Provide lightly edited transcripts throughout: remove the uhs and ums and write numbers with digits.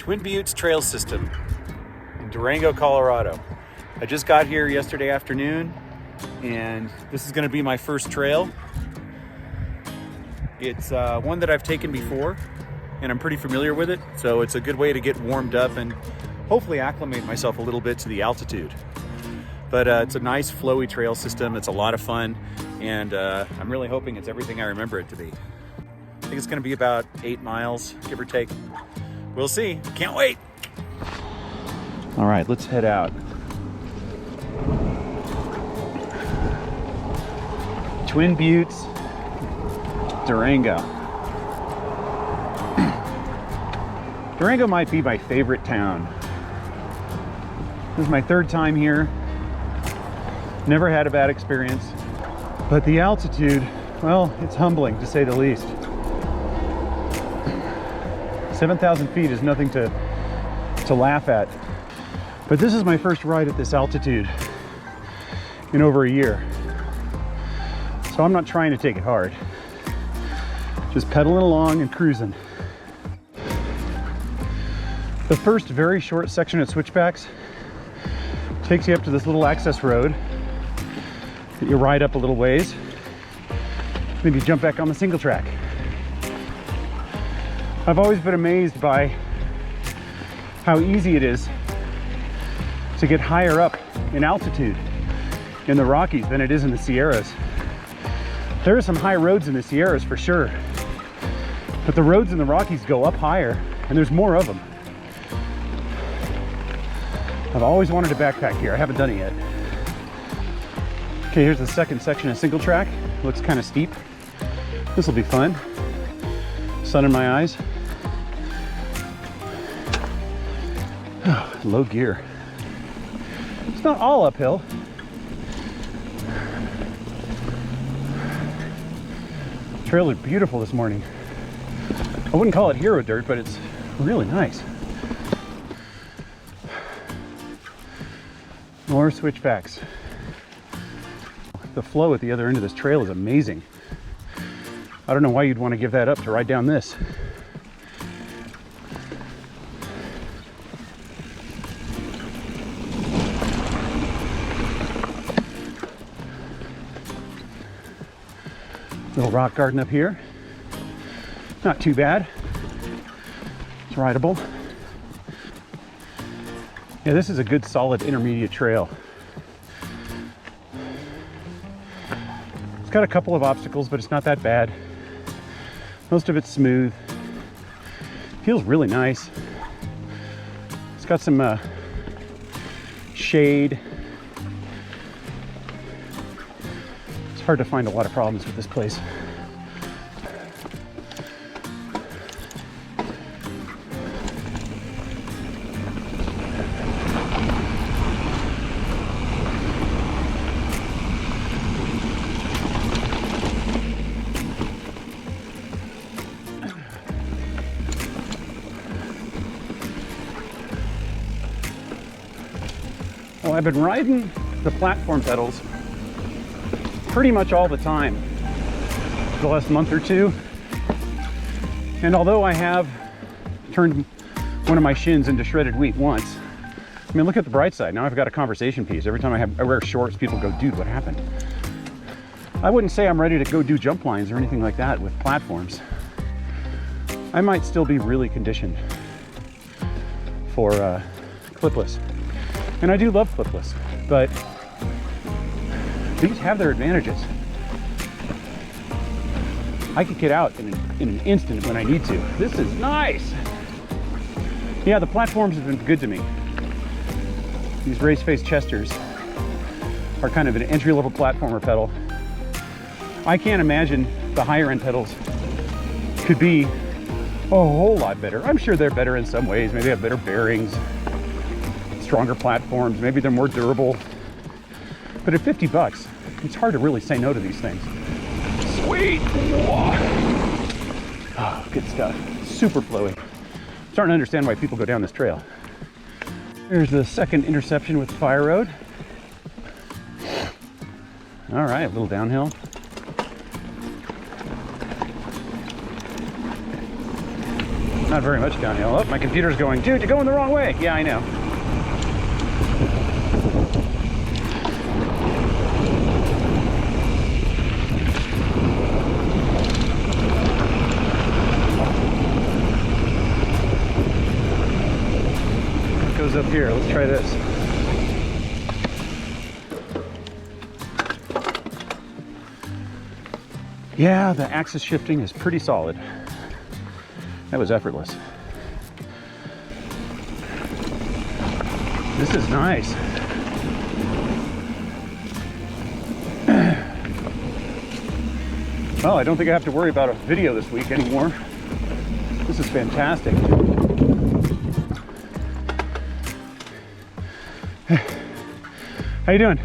Twin Buttes Trail System in Durango, Colorado. I just got here yesterday afternoon, and this is going to be my first trail. It's one that I've taken before, and I'm pretty familiar with it, so it's a good way to get warmed up and hopefully acclimate myself a little bit to the altitude. But it's a nice flowy trail system. It's a lot of fun, and I'm really hoping it's everything I remember it to be. I think it's going to be about 8 miles, give or take. We'll see. Can't wait. All right, let's head out. Twin Buttes, Durango. Durango might be my favorite town. This is my third time here. Never had a bad experience, but the altitude, well, it's humbling to say the least. 7,000 feet is nothing to laugh at. But this is my first ride at this altitude in over a year. So I'm not trying to take it hard. Just pedaling along and cruising. The first very short section of switchbacks takes you up to this little access road that you ride up a little ways. Then you jump back on the single track. I've always been amazed by how easy it is to get higher up in altitude in the Rockies than it is in the Sierras. There are some high roads in the Sierras for sure, but the roads in the Rockies go up higher and there's more of them. I've always wanted to backpack here. I haven't done it yet. Okay, here's the second section of single track. Looks kind of steep. This will be fun. Sun in my eyes. Low gear. It's not all uphill. Trails are beautiful this morning. I wouldn't call it hero dirt, but it's really nice. More switchbacks. The flow at the other end of this trail is amazing. I don't know why you'd want to give that up to ride down this. Little rock garden up here. Not too bad. It's rideable. Yeah, this is a good solid intermediate trail. It's got a couple of obstacles, but it's not that bad. Most of it's smooth. Feels really nice. It's got some shade. It's hard to find a lot of problems with this place. Well, I've been riding the platform pedals pretty much all the time for the last month or two. And although I have turned one of my shins into shredded wheat once, I mean, look at the bright side. Now I've got a conversation piece. Every time I wear shorts, people go, dude, what happened? I wouldn't say I'm ready to go do jump lines or anything like that with platforms. I might still be really conditioned for clipless. And I do love clipless, but these have their advantages. I could get out in an instant when I need to. This is nice. Yeah, the platforms have been good to me. These race face chesters are kind of an entry-level platformer pedal. I can't imagine the higher end pedals could be a whole lot better. I'm sure they're better in some ways. Maybe they have better bearings, stronger platforms, maybe they're more durable. But at 50 bucks, it's hard to really say no to these things. Sweet! Oh, good stuff. Super flowy. I'm starting to understand why people go down this trail. Here's the second intersection with the fire road. All right, a little downhill. Not very much downhill. Oh, my computer's going, dude, you're going the wrong way. Yeah, I know. What goes up here? Let's try this. Yeah, the axis shifting is pretty solid. That was effortless. This is nice. Well, I don't think I have to worry about a video this week anymore. This is fantastic. How you doing?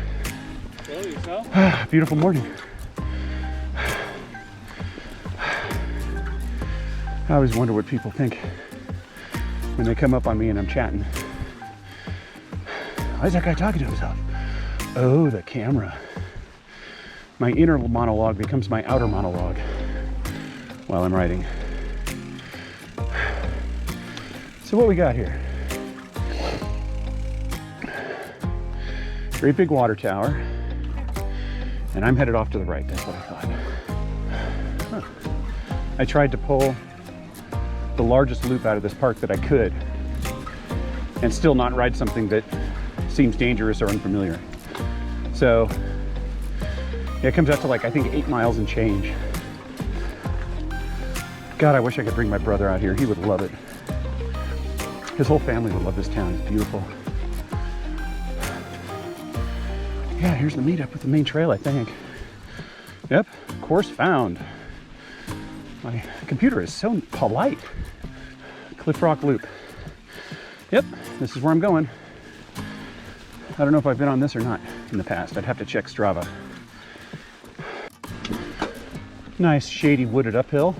Well, yourself? Beautiful morning. I always wonder what people think when they come up on me and I'm chatting. Why is that guy talking to himself? Oh, the camera. My inner monologue becomes my outer monologue while I'm writing. So what we got here? Great big water tower. And I'm headed off to the right. That's what I thought. Huh. I tried to pull the largest loop out of this park that I could and still not ride something that seems dangerous or unfamiliar. So yeah, it comes out to like, I think 8 miles and change. God, I wish I could bring my brother out here. He would love it. His whole family would love this town. It's beautiful. Yeah, here's the meetup with the main trail, I think. Yep, course found. My computer is so polite. Cliff Rock Loop. Yep, this is where I'm going. I don't know if I've been on this or not in the past. I'd have to check Strava. Nice shady wooded uphill.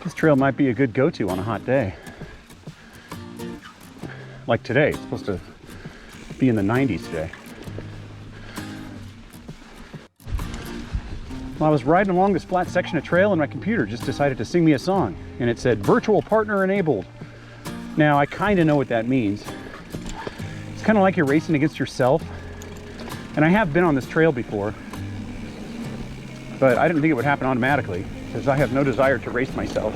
This trail might be a good go-to on a hot day. Like today, it's supposed to be in the 90s today. Well, I was riding along this flat section of trail and my computer just decided to sing me a song. And it said, virtual partner enabled. Now, I kind of know what that means. It's kind of like you're racing against yourself. And I have been on this trail before, but I didn't think it would happen automatically because I have no desire to race myself.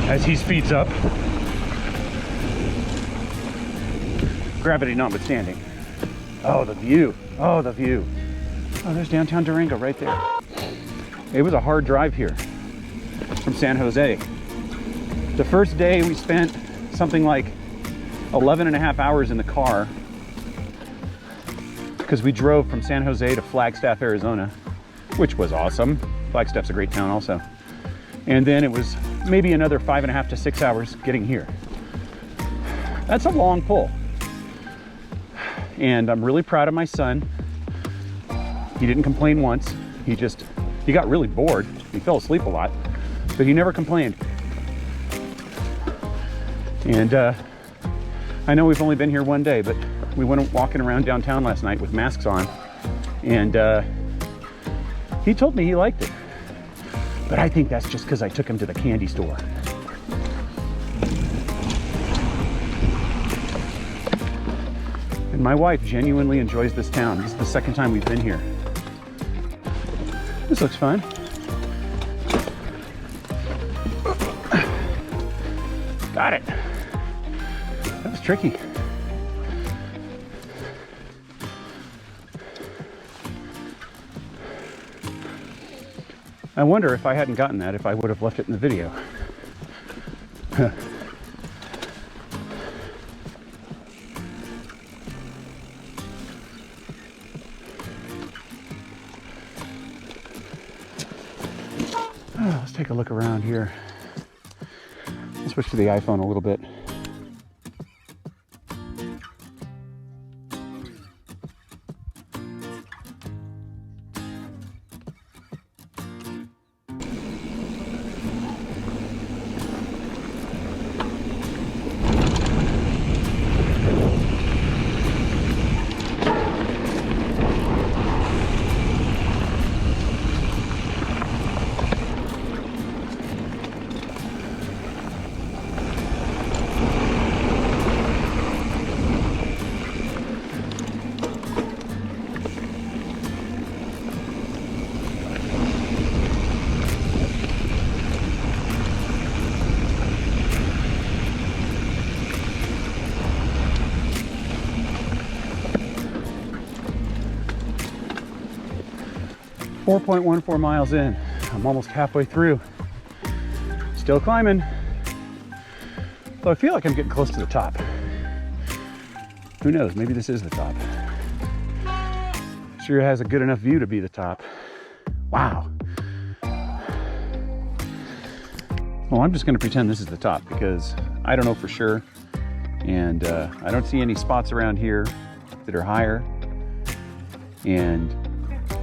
As he speeds up, gravity notwithstanding. Oh, the view. Oh, the view. Oh, there's downtown Durango right there. It was a hard drive here from San Jose. The first day we spent something like 11 and a half hours in the car because we drove from San Jose to Flagstaff, Arizona, which was awesome. Flagstaff's a great town also. And then it was maybe another 5.5 to 6 hours getting here. That's a long pull. And I'm really proud of my son. He didn't complain once. He got really bored. He fell asleep a lot, but he never complained. And I know we've only been here one day, but we went walking around downtown last night with masks on, and he told me he liked it. But I think that's just because I took him to the candy store. And my wife genuinely enjoys this town. This is the second time we've been here. This looks fun. Got it. That was tricky. I wonder if I hadn't gotten that, if I would have left it in the video. Let's take a look around here. I'll switch to the iPhone a little bit. 4.14 miles in. I'm almost halfway through. Still climbing. Though I feel like I'm getting close to the top. Who knows? Maybe this is the top. Sure has a good enough view to be the top. Wow. Well, I'm just going to pretend this is the top because I don't know for sure. And I don't see any spots around here that are higher. And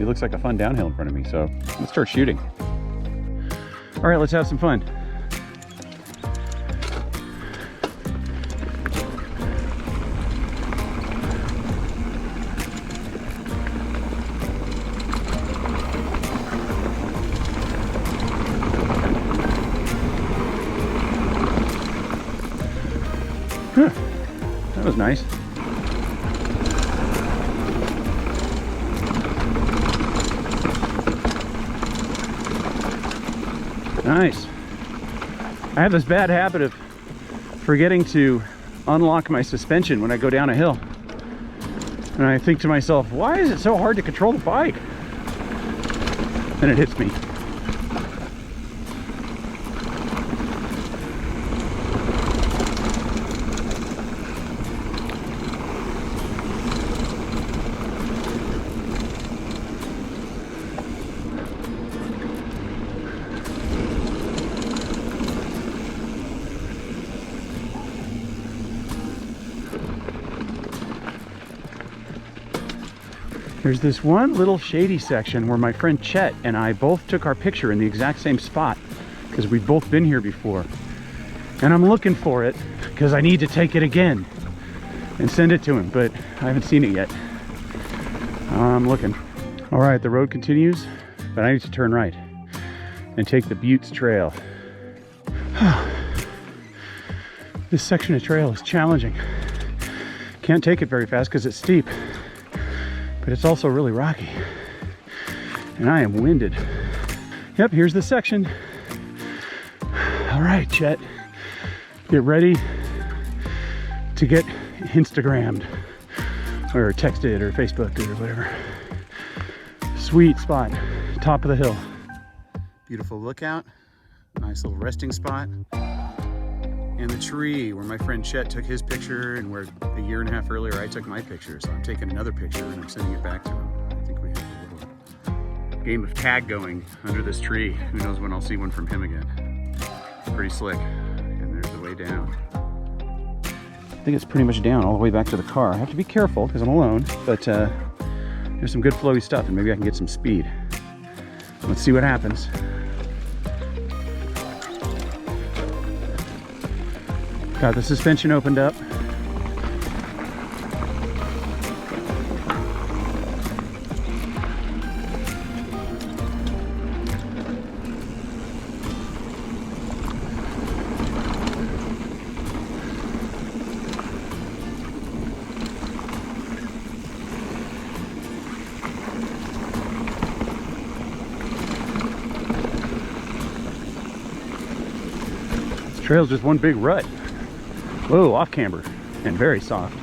it looks like a fun downhill in front of me. So let's start shooting. All right, let's have some fun. Huh, that was nice. Nice. I have this bad habit of forgetting to unlock my suspension when I go down a hill. And I think to myself, why is it so hard to control the bike? Then it hits me. There's this one little shady section where my friend Chet and I both took our picture in the exact same spot because we've both been here before. And I'm looking for it because I need to take it again and send it to him, but I haven't seen it yet. I'm looking. All right, the road continues, but I need to turn right and take the Buttes Trail. This section of trail is challenging. Can't take it very fast because it's steep. But it's also really rocky. And I am winded. Yep, here's the section. All right, Chet. Get ready to get Instagrammed. Or texted or Facebook or whatever. Sweet spot. Top of the hill. Beautiful lookout. Nice little resting spot. And the tree where my friend Chet took his picture and where a year and a half earlier I took my picture. So I'm taking another picture and I'm sending it back to him. I think we have a little game of tag going under this tree. Who knows when I'll see one from him again. Pretty slick. And there's the way down. I think it's pretty much down all the way back to the car. I have to be careful because I'm alone, but there's some good flowy stuff and maybe I can get some speed. Let's see what happens. Got the suspension opened up. This trail's just one big rut. Whoa, off camber and very soft.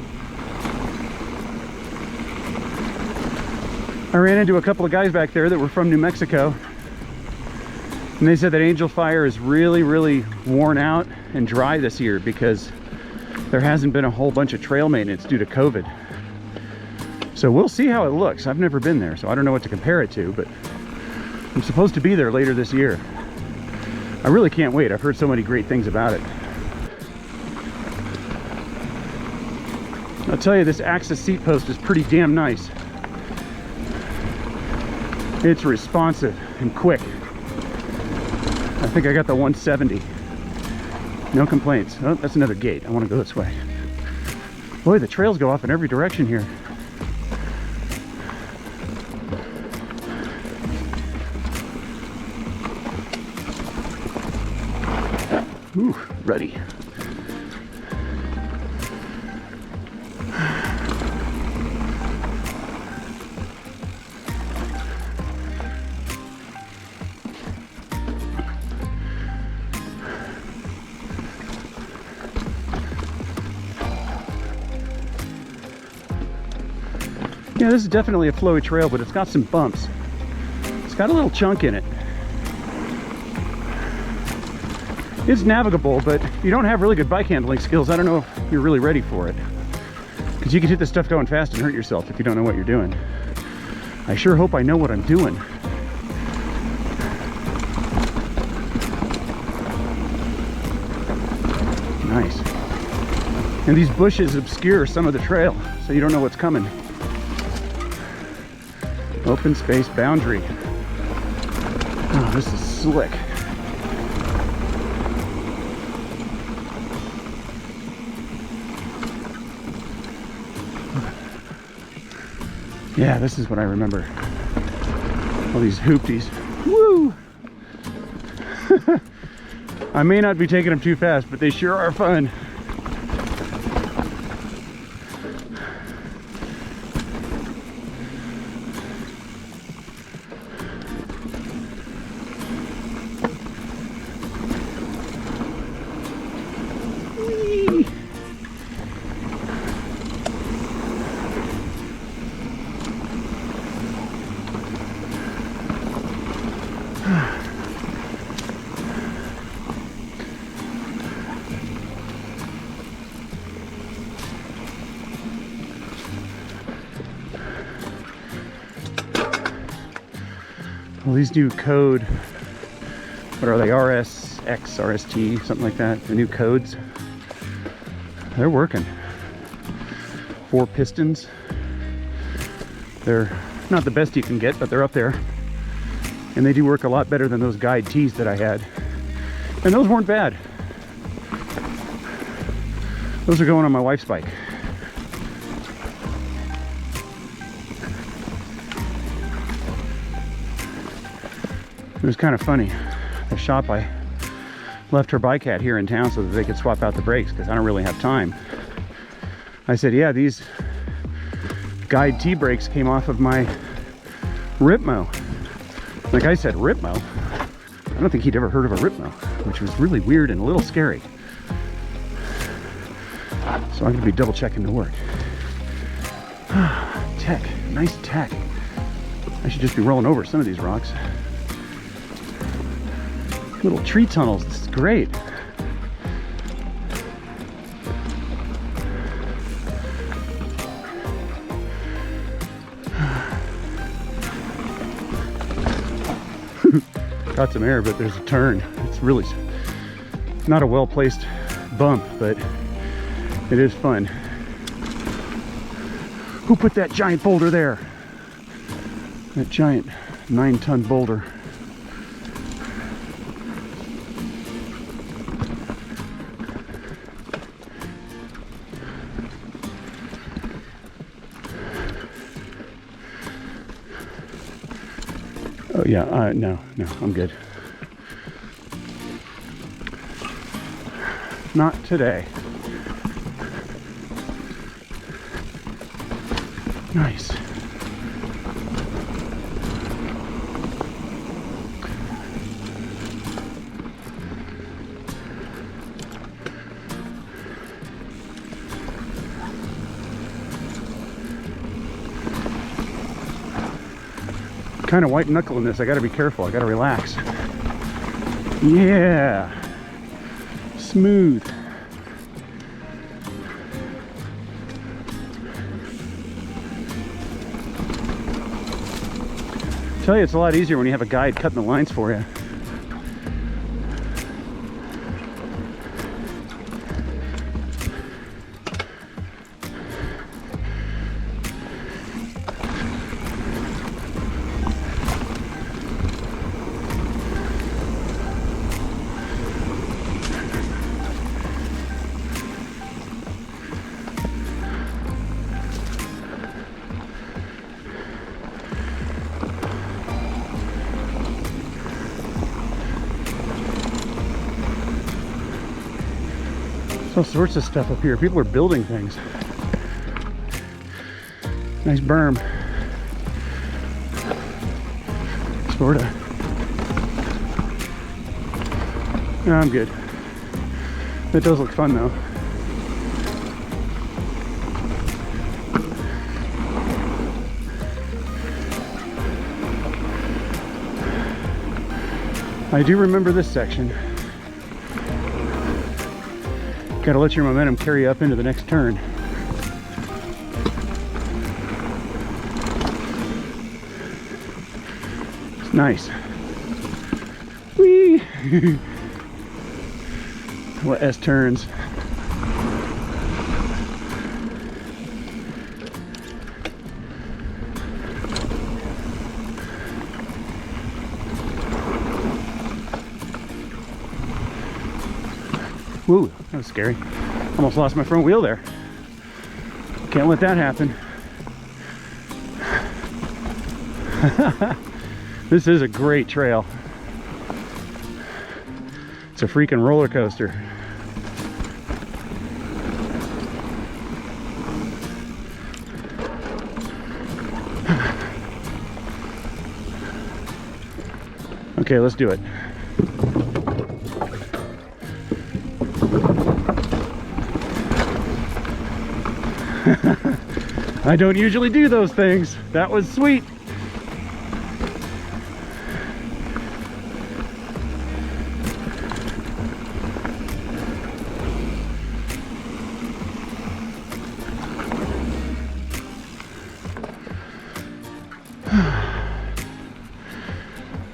I ran into a couple of guys back there that were from New Mexico, and they said that Angel Fire is really, really worn out and dry this year because there hasn't been a whole bunch of trail maintenance due to COVID. So we'll see how it looks. I've never been there, so I don't know what to compare it to, but I'm supposed to be there later this year. I really can't wait. I've heard so many great things about it. I'll tell you, this Axis seat post is pretty damn nice. It's responsive and quick. I think I got the 170. No complaints. Oh, that's another gate. I want to go this way. Boy, the trails go off in every direction here. Ooh, ruddy. Yeah, this is definitely a flowy trail, but it's got some bumps. It's got a little chunk in it. It's navigable, but if you don't have really good bike handling skills, I don't know if you're really ready for it. Because you can hit this stuff going fast and hurt yourself if you don't know what you're doing. I sure hope I know what I'm doing. Nice. And these bushes obscure some of the trail, so you don't know what's coming. Open space boundary. Oh, this is slick. Yeah, this is what I remember. All these hoopties. Woo! I may not be taking them too fast, but they sure are fun. Whee! Well, these new code, what are they, RSX, RST, something like that, the new codes, they're working. 4 pistons. They're not the best you can get, but they're up there. And they do work a lot better than those guide tees that I had. And those weren't bad. Those are going on my wife's bike. It was kind of funny. The shop I left her bike at here in town so that they could swap out the brakes because I don't really have time. I said, yeah, these guide T brakes came off of my Ripmo. The guy said, Ripmo? I don't think he'd ever heard of a Ripmo, which was really weird and a little scary. So I'm gonna be double checking the work. Tech, nice tech. I should just be rolling over some of these rocks. Little tree tunnels, this is great. Got some air, but there's a turn. It's really not a well-placed bump, but it is fun. Who put that giant boulder there? That giant 9-ton boulder. Oh yeah, no, I'm good. Not today. Nice. Kind of white knuckling this. I got to be careful. I got to relax. Yeah, smooth. Tell you, it's a lot easier when you have a guide cutting the lines for you. All sorts of stuff up here. People are building things. Nice berm. Sorta. No, I'm good. That does look fun though. I do remember this section. Gotta let your momentum carry up into the next turn. It's nice. Whee! What S turns. Woo, that was scary. Almost lost my front wheel there. Can't let that happen. This is a great trail. It's a freaking roller coaster. Okay, let's do it. I don't usually do those things. That was sweet.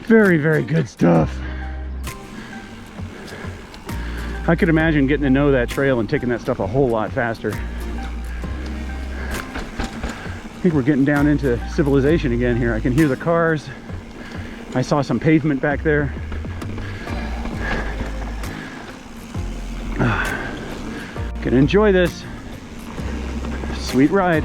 Very, very good stuff. I could imagine getting to know that trail and taking that stuff a whole lot faster. I think we're getting down into civilization again here. I can hear the cars. I saw some pavement back there. Gonna enjoy this. Sweet ride.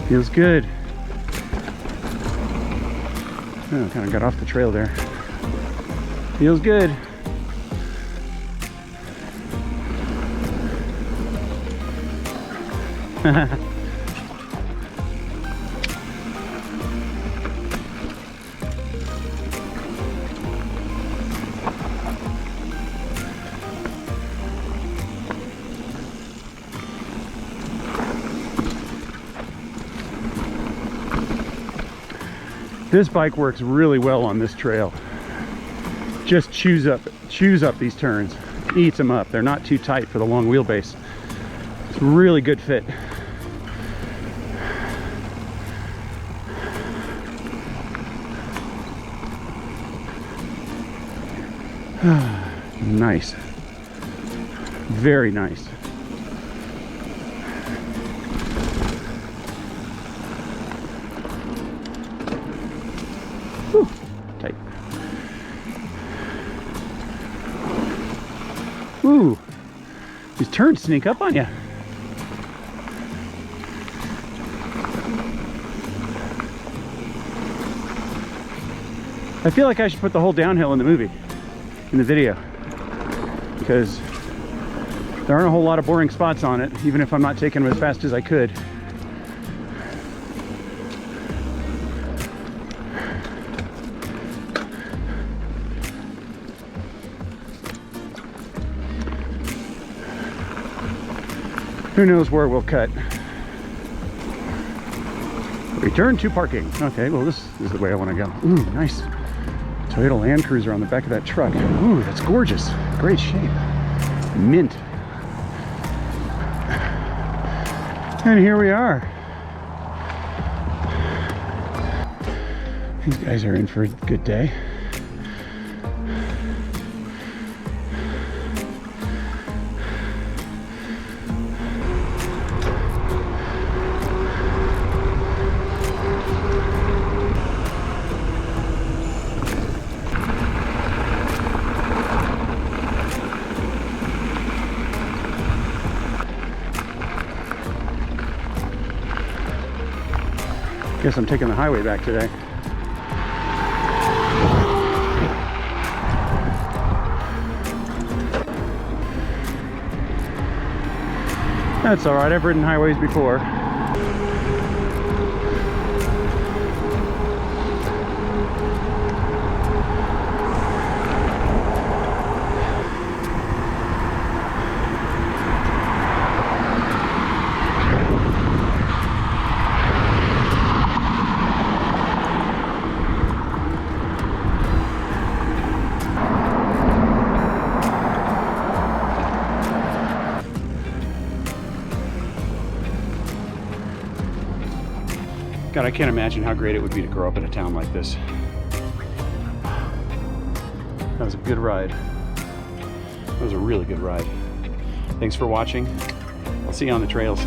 Feels good. Oh, kind of got off the trail there. Feels good. This bike works really well on this trail. Just chews up these turns, eats them up. They're not too tight for the long wheelbase. It's a really good fit. Nice. Very nice. Whew, tight. Ooh, these turns sneak up on you. I feel like I should put the whole downhill in the movie, in the video, because there aren't a whole lot of boring spots on it, even if I'm not taking them as fast as I could. Who knows where we'll cut. Return to parking. Okay, well this is the way I want to go. Ooh, nice Toyota Land Cruiser on the back of that truck. Ooh, that's gorgeous. Great shape. Mint. And here we are. These guys are in for a good day. Guess I'm taking the highway back today. That's all right, I've ridden highways before. God, I can't imagine how great it would be to grow up in a town like this. That was a good ride. That was a really good ride. Thanks for watching. I'll see you on the trails.